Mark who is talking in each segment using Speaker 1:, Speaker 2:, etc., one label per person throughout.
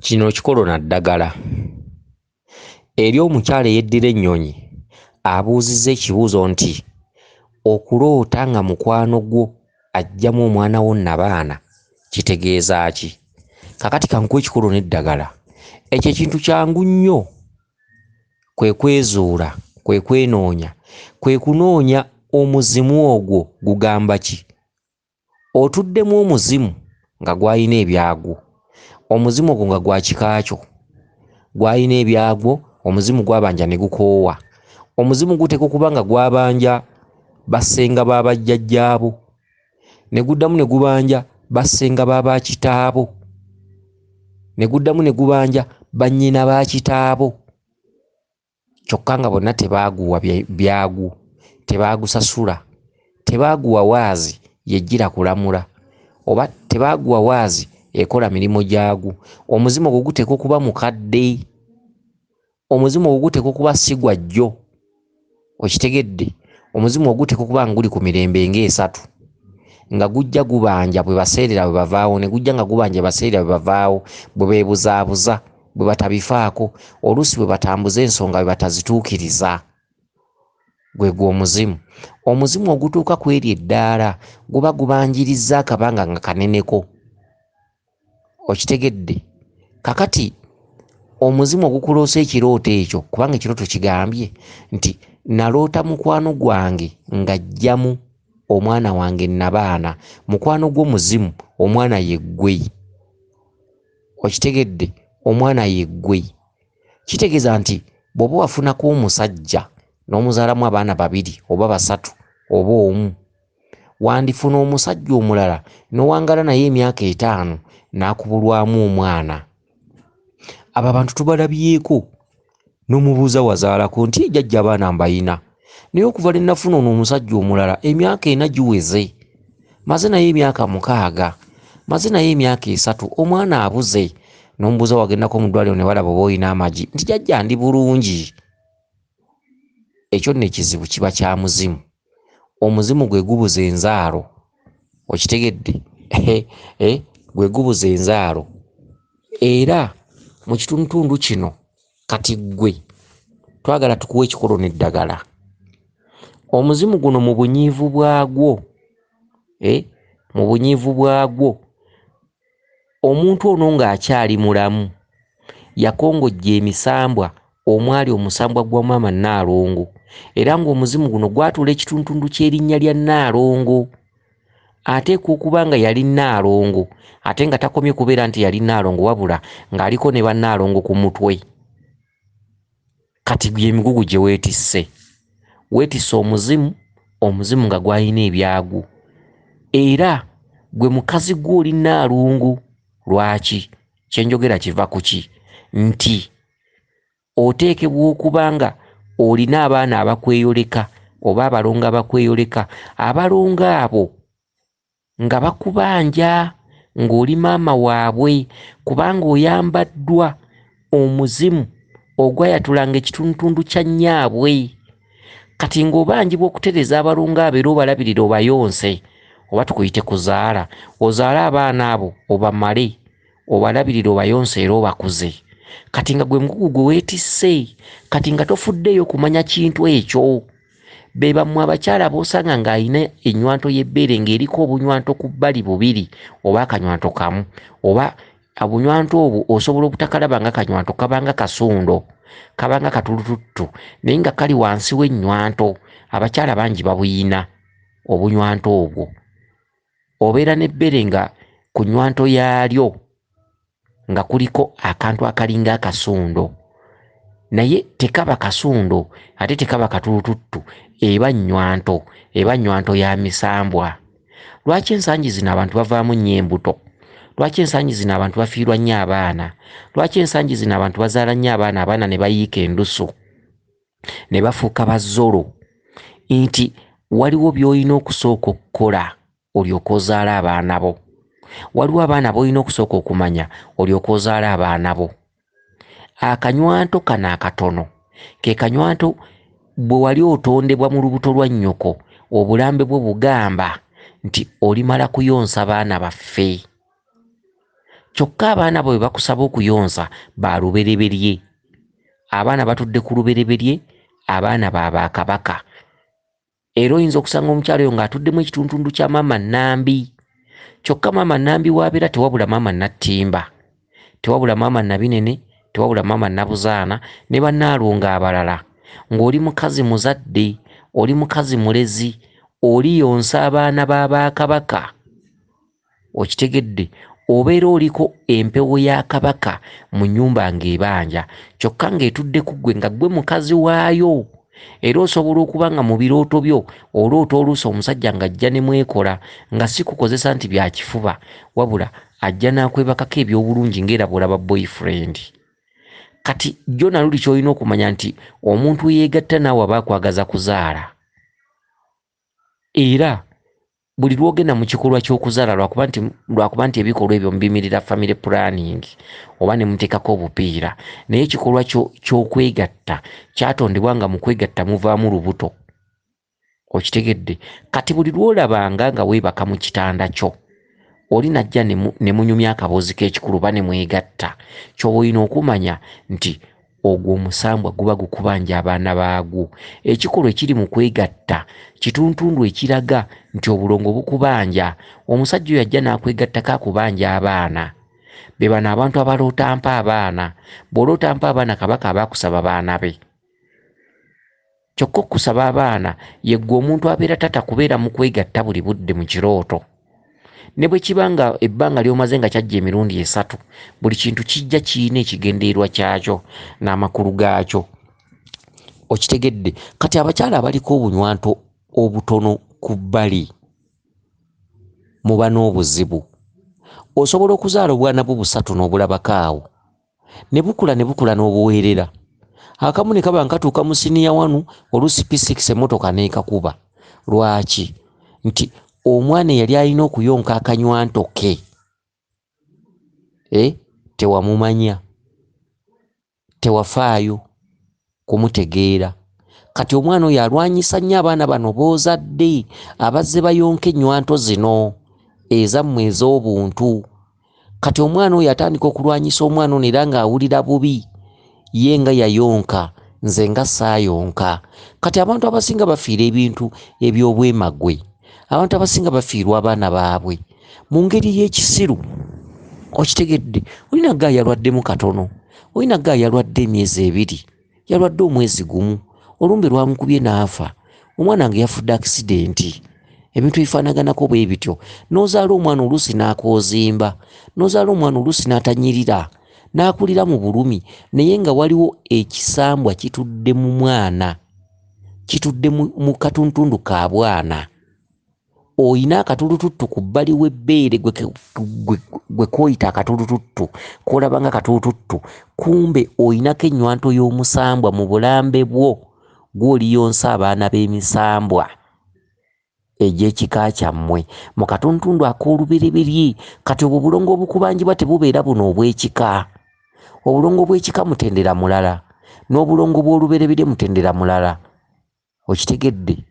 Speaker 1: Kino kikolona ddagala. Eri omukyala eyeddira ennyonyi abuuzizza ekibuuzo nti okuloota nga mukwano gwo ajjamu omwana wo nabana kitegeeza ki? Kakati kankuwa ekikolona eddagala. Ekyo ekintu kyangu nnyo, kwe kwezuula, kwe kwenoonya, kwe kunoonya omuzimu ogwo gugamba ki? Otuddemu omuzimu nga gwalina ebyagwo, omuzimu ogwo nga gwa kikaakyo, gwalina ebyagwo, omuzimu gwabanja ne gukoowa. Omuzimu guteeka okuba nga gwabanja bassenga baabajjajjaabo, ne guddamu ne gubanja bassenga baabakitaabo, ne guddamu ne gubanja bannyina baakitaabo, kyokka nga bonna tebaaguwa byagwo, tebaagusasula, tebaaguwa waazi yejjira kulamula, oba tebaaguwa waazi ekola mirimu gyagwo. Omuzimu ogwo guteeka okuba mukadde, omuzimu ogwo guteeka okuba si gwa jjo, okitegedde? Omuzimu ogwo guteeka okuba nga guli ku mirembe ng'esatu, nga gujja gubanja bwe baseerera bwe bavaawo, ne gujja nga gubanja bwe baseerera bwe bavaawo, bwe beebuzaabuza, bwe batabifaako, oluusi bwe batambuza ensonga bwe batazituukiriza. Gwe omuzimu. Omuzimu ogutuuka ku eri eddaala guba gubanjirizza akabanga nga kaneneko, okitegedde? Kakati omuzimu ogukuloosa ekirooto ekyo, kubanga ekirooto kigambye nti naloota mukwano gwange ng'ajjamu omwana wange nabana, mukwano gw'omuzimu, omwana ye ggwe, okitegedde? Omwana ye ggwe. Kitegeeza nti bw'oba wafunako omusajja n'omuzaalamu abaana babiri oba basatu oba omu, wandifuna omusajja omulala n'owangala naye emyaka 5 n'akubulwamu omwana. Abo abantu tubalabyeko, n'omubuuza wazaalako nti jjajja abaana mbayina, naye okuva ne nafuna ono omusajja omulala emyaka 4 giweze, maze naye emyaka 6, maze naye emyaka 3, omwana abuze. N'omubuuza wagendako mu ddwaliro ne walaba oba olina amagi, nti jjajja ndi bulungi. Ekyo nno ekizibu kiba kya muzimu. Omuzimu gwe gubuza enzaalo, okitegedde? Gwe gubuza enzaalo. Era mu kitundutundu kino kati ggwe twagala tukuwa ekikolona eddagala. Omuzimu guno mu bunyiivu bwagwo, mu bunyiivu bwagwo, omuntu ono ng'akyali mulamu yakongojja emisambwa omwali omusambwa gwa maama Nnaalongo, era ng'omuzimu guno gwatuula ekitundutundu ky'erinnya lya Nnaalongo. Ateekwa okuba nga yali Nnaalongo, ate nga takomye kubeera nti yali Nnaalongo, wabula ng'aliko ne bannaalongo ku mutwe. Kati gye emigugu gye weetisse, weetisse omuzimu, omuzimu nga gwalina ebyagwo, era gwe mukazi gw'oli Nnaalongo. Lwaki? Kyenjogera kiva ku ki? Nti oteekebwa okuba nga olina abaana abakweyoleka oba abalongo abakweyoleka, abalongo abo nga bakubanja ng'oli maama waabwe, kubanga oyambaddwa omuzimu ogwayatulanga ekitundutundu kya nnyaabwe. Kati ng'obanjibwa okutereza abalongo abo era obalabirira obayonse, oba tukuyite kuzaala, ozaale abaana abo obamale, obalabirira obayonse era obakuze. Kati nga gwe mugugu gwe weetisse, kati nga tofuddeeyo kumanya kintu ekyo. Be bammwe abakyala b'osanga ng'alina ennywanto y'ebbeere ng'eriko obunywanto ku bbali 2 oba akanywanto kamu, oba obunywanto obwo osobola obutakalaba nga kanywanto, kabanga kasundo, kabanga katulututtu, naye nga kali wansi w'ennywanto. Abakyala bangi babuyina obunywanto obwo. Obeera n'ebbeere nga ku nnywanto yaalyo nga kuliko akantu akalinga akasundo, naye tekaba kasundo ate tekaba katulututtu, eba nnywanto, eba nnywanto ya misambwa. Lwaki ensangi zino abantu bavaamu nnyo embuto? Lwaki ensangi zino abantu bafiirwa nnyo abaana? Lwaki ensangi zino abantu bazaala nnyo abaana, abaana ne bayiika endusu ne bafuuka bazzolo? Nti waliwo by'olina okusooka okukola olyoke ozaale abaana bo. Waliwo abaana b'olina okusooka okumanya olyoke ozaale abaana bo. Akanywanto kano akatono ke kanywanto bwe wali otondebwa mu lubuto lwa nnyoko, obulambe bwo bugamba nti olimala kuyonsa baana baffe. kyokka abaana bwe bakusaba okuyonsa ba lubereberye. Abaana batudde ku lubereberye, abaana ba Kabaka. Era oyinza okusanga omukyalo oyo ng'atuddemu ekituntundu kya maama Nambi. Kyokka maama Nambi w'abeera tewabula maama Nattimba, tewabula maama Nabinene, tewabula maama Nabuzaana ne bannaalongo abalala. Ng'oli mukazi muzadde, oli mukazi mulezi, oliyonsa abaana ba Kabaka. Okitegedde? Obeera oliko empewo ya Kabaka mu nnyumba ng'ebanja, kyokka ng'etudde ku ggwe nga ggwe mukazi waayo. Era osobola okuba nga mu birooto byo oloota oluusi omusajja ng'ajja ne mwekola nga si kukozesa nti bya kifuba, wabula ajja n'akwebakako eby'obulungi ng'era bw'olaba boyfriend. Kati jjo naluli ky'olina okumanya nti omuntu yeegatta naawe aba akwagaza kuzaala. Era buli lwogenda mu kikolwa ky'okuzaala lwakuba nti ebikolwa ebyo mubimirira family planning oba ne muteekako obupiira, naye ekikolwa ky'okwegatta kyatondebwa nga mu kwegatta muvaamu lubuto. Okitegedde? Kati buli lwolabanga nga weebaka mu kitanda kyo oli najja ne munyumya akaboozi k'ekikulu ba ne mwegatta, ky'oba olina okumanya nti ogwo omusambwa guba gukubanja abaana baagwo. Ekikolwa ekiri mu kwegatta kituntundu ekiraga nti obulongo bukubanja. Omusajja oyo ajja n'akwegattako akubanja abaana. Be bano abantu abaloota mpa abaana. Bw'oloota mpa abaana, Kabaka aba akusaba baana be. Kyokka okusaba abaana yeggwe omuntu abeera tata kubeera mu kwegatta buli budde mu kirooto. Ne bwe kiba nga ebbanga ly'omaze nga kyajja emirundi 3, buli kintu kijja kiyina ekigendeerwa kyakyo n'amakulu gaakyo. Okitegedde? Kati abakyala abaliko obunywanto obutono ku bbali muba n'obuzibu. Osobola okuzaala obwana bwo 3 n'obulabako awo, ne bukula n'obuweerera. Akamu ne kaba nkatuuka mu siniya 1, oluusi P6 emmotoka n'ekakuba. Lwaki? Nti omwana yali alina okuyonka akanywanto ke, tewamumanya, tewafaayo kumutegeera. Kati omwana oyo alwanyisa nnyo abaana bano b'ozadde abazze bayonka ennywanto zino ezammwe ez'obuntu. Kati omwana oyo atandika okulwanyisa omwana ono era ng'awulira bubi, ye nga yayonka, nze nga saayonka. Kati abantu abasinga bafiira ebintu eby'obwemagwe. Abantu abasinga bafiirwa abaana baabwe mu ngeri y'ekisiru. Okitegedde? Olina gaa yalwaddemu katono, olina gaa yalwadde emyezi 2, yalwadde omwezi gumu, olumbe lwamukubye n'afa. Omwana nga yafudde akisidenti. Ebintu bifaanaganako bwe bityo. N'ozaala omwana oluusi n'akoozimba, n'ozaala omwana oluusi n'atanyirira, n'akulira mu bulumi, naye nga waliwo ekisambwa kitudde mu mwana, kitudde mu katuntundu ka bwana. Oyina akatulututtu ku bbali w'ebbeere gwe k'oyita akatulututtu, k'olaba nga katulututtu, kumbe oyinako ennywanto y'omusambwa mu bulambe bwo gw'oliyonsa abaana b'emisambwa egy'ekika kyammwe mu katuntundu ak'olubereberye. Kati obwo obulongo obukubanjibwa tebubeera buno obw'ekika. Obulongo bw'ekika mutendera mulala, n'obulongo bw'olubereberye mutendera mulala. Okitegedde?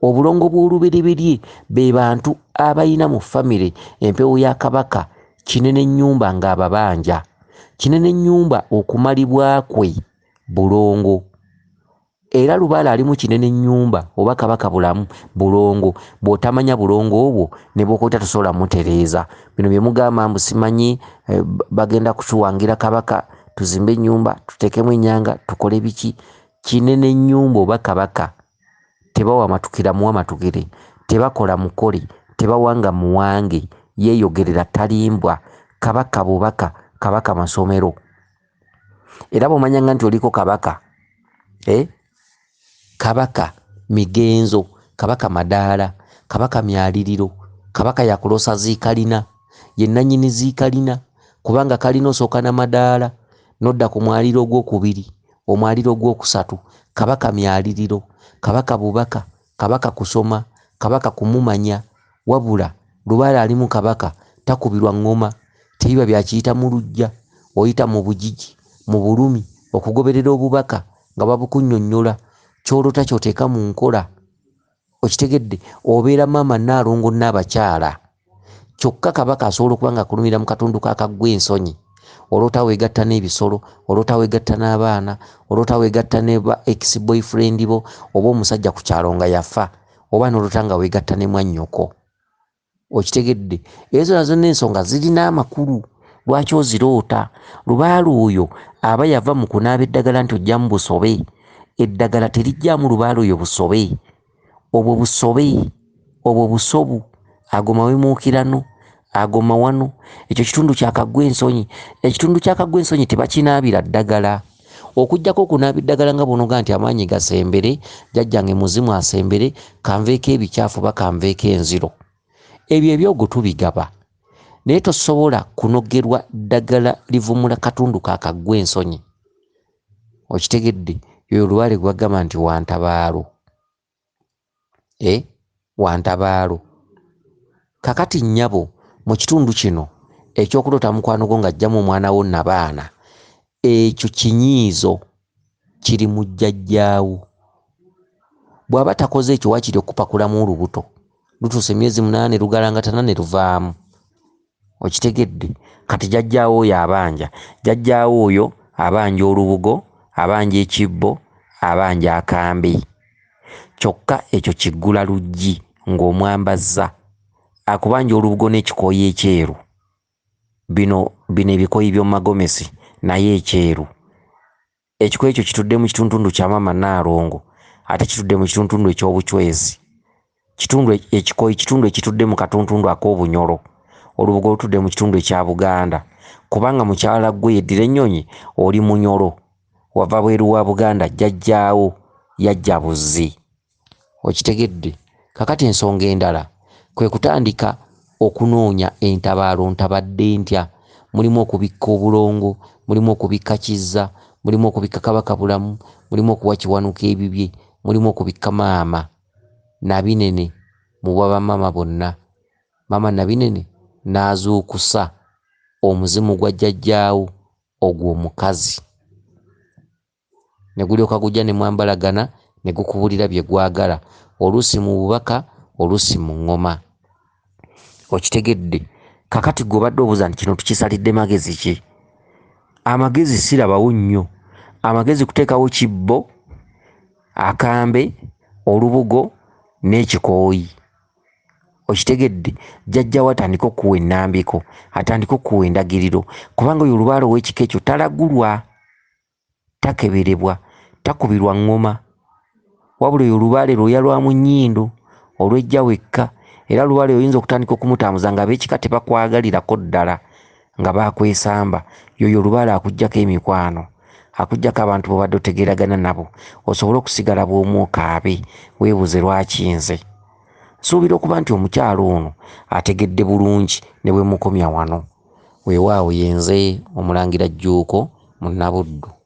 Speaker 1: Obulongo bw'olubereberye be bantu abayina mu famire empewo ya Kabaka kinene nnyumba ng'ababanja. Kinene nnyumba okumalibwa kwe bulongo. Era lubaala ali mu kinene nnyumba oba Kabaka bulamu bulongo. Bw'otamanya bulongo obwo ne bw'okoita tosobola mutereeza. Bino bye mugamba mbu simanyi bagenda kutuwangira Kabaka, tuzimbe ennyumba, tuteekemu ennyanga, tukole biki. Kinene nnyumba oba Kabaka tebawa matukira muwa matukire, tebakola mukole, tebawanga muwange, yeeyogerera talimbwa. Kabaka bubaka, Kabaka masomero. Era bw'omanyanga nti oliko Kabaka, Kabaka migenzo, Kabaka madaala, Kabaka myaliriro, Kabaka yakulosa ziikalina, ye nannyini ziikalina, kubanga kalina osooka na madaala n'odda ku mwaliro ogwokubiri, omwaliro ogwokusatu. Kabaka myaliriro, Kabaka bubaka, Kabaka kusoma, Kabaka kumumanya. Wabula lubaala alimu Kabaka takubirwa ngoma, tebiba byakiyita mu luggya, oyita mu bugigi, mu bulumi, okugoberera obubaka nga babukunnyonnyola, ky'olota ky'oteeka mu nkola. Okitegedde? Obeera maama Nnaalongo n'abakyala, kyokka kabaka asobola okuba nga akulumira mu katundu kakaggwa ensonyi. Olota weegatta n'ebisolo, olota weegatta n'abaana, olota weegatta ne ba ex boyfriend bo oba omusajja ku kyalo nga yafa, oba n'olota nga weegatta ne mwannyoko. Okitegedde? Ezo nazo n'ensonga zirina amakulu lwaki oziroota. Lubaale oyo aba yava mu kunaaba eddagala nti ojjamu busobe. Eddagala terijjaamu lubaale oyo busobe. Obwo busobe, obwo busobu, ago mawemuukirano, ago mawano. Ekyo kitundu kyakaggwa ensonyi. Ekitundu kyakaggwa ensonyi tebakinaabira ddagala. Okujjako okunaaba eddagala nga bonoga nti amaanyi gasembere, jjajjange muzimu asembere, kanveeko ebikyafu ba kanveeko enziro. Ebyo ebyogo tubigaba. Naye tosobola kunogerwa ddagala livumula katundu kakaggwa ensonyi. Okitegedde? Yoyo lubaale gwe bagamba nti wantabaalo. Wantabaalo. Kakati nnyabo mu kitundu kino ekyokuloota mukwano gwo ng'ajjamu omwana wo nabana, ekyo kinyiizo kiri mu jjajjaawo. Bw'aba takoze ekyo waakiri okupakulamu olubuto, lutuuse emyezi 8 lugalangatana ne luvaamu. Okitegedde? Kati jjajjaawo oyo abanja. Jjajjaawo oyo abanja olubugo, abanja ekibbo, abanja akambe. Kyokka ekyo kiggula luggi ng'omwambazza. Akubanja olubugo n'ekikooyi ekyeru. Bino ebikooyi by'omu magomesi naye ekyeru. Ekikooyi ekyo kitudde mu kitundu kya maama Naalongo ate kitudde mu kitundu eky'obucwezi. Ekikooyi kitundu ekitudde mu katundu ak'obunyolo. Olubugo olutudde mu kitundu ekya Buganda. Kubanga mukyala gwe yeddira ennyonyi oli munyolo. Wava bweru wa Buganda, jjajjaawo yajja buzzi. Okitegedde? Kakati ensonga endala kwe kutandika okunoonya entabaalo ntabadde ntya. Mulimu okubikka obulongo, mulimu okubikka kizza, mulimu okubikka kabaka bulamu, mulimu okuwa kiwanuka ebibye, mulimu okubikka maama Nabinene mu bwa bamaama bonna. Maama Nabinene n'azuukusa omuzimu gwa jjajjaawo ogwo omukazi. Ne gulyoka gujja ne mwambalagana ne gukubulira bye gwagala, oluusi mu bubaka, oluusi mu ngoma. Okitegedde? Kakati gw'obadde obuuza nti kino tukisalidde magezi ki? Amagezi sirabawo nnyo. Amagezi kuteekawo kibbo, akambe, olubugo n'ekikooyi. Okitegedde? Jjajjaawo atandika okuwa ennambiko, atandika okuwa endagiriro, kubanga oyo olubaale ow'ekika ekyo talagulwa, takeberebwa, takubirwa ngoma. Wabula oyo olubaale lwoya lwa mu nnyindo olw'ejja wekka. Era lubaale oyinza okutandika okumutambuza nga ab'ekika tebakwagalirako ddala nga baakwesamba. Yoyo olubaale akuggyako emikwano, akuggyako abantu bobadde otegeeragana nabo, osobole okusigala bw'omu okaabe weebuuze lwaki nze. Nsuubira okuba nti omukyalo ono ategedde bulungi ne bwe mukomya wano. Weewaawo yenze Omulangira Jjuuko Munnabuddu.